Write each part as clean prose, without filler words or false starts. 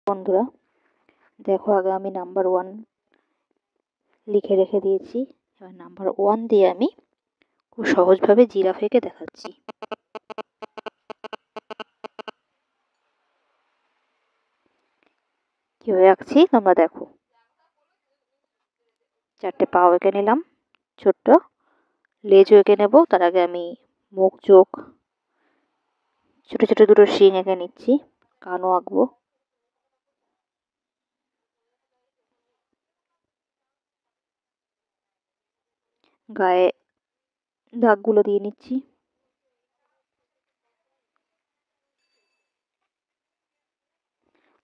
বন্ধুরা দেখো, আগে আমি নাম্বার 1 লিখে রেখে দিয়েছি। এবার নাম্বার 1 দিয়ে আমি খুব সহজভাবে জিরাফ এঁকে দেখাচ্ছি। কীভাবে আঁকছি তোমরা দেখো। 4টে পাও এঁকে নিলাম, ছোট্ট লেজও এঁকে নেব। তার আগে আমি মুখ, চোখ, ছোট ছোট দুটো শিং এঁকে নিচ্ছি। কানও আঁকবো। গায়ে দাগগুলো দিয়ে নিচ্ছি।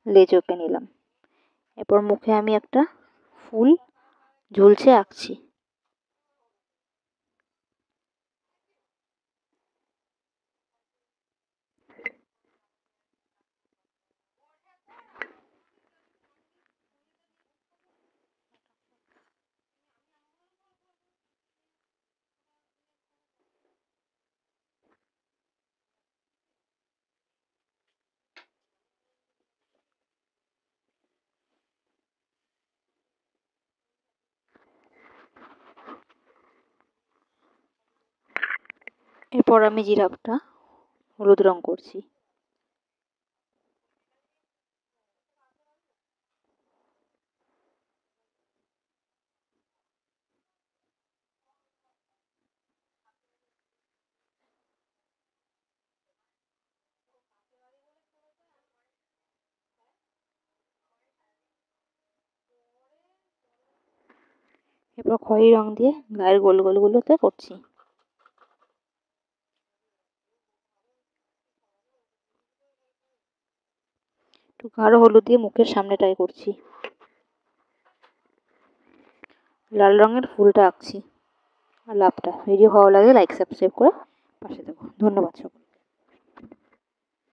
লেজও এঁকে নিলাম। এরপর মুখে আমি একটা ফুল ঝুলছে আঁকছি। এরপর আমি জিরাফটা হলুদ রং করছি। এরপর খয়েরি রং দিয়ে গায়ের গোল গোলগুলোতে করছি। একটু গাঢ় হলুদ দিয়ে মুখের সামনেটাই করছি। লাল রঙের ফুলটা আঁকছি আর লাভটা। ভিডিও ভালো লাগে লাইক সাবস্ক্রাইব করে পাশে থাকো। ধন্যবাদ সকলকে।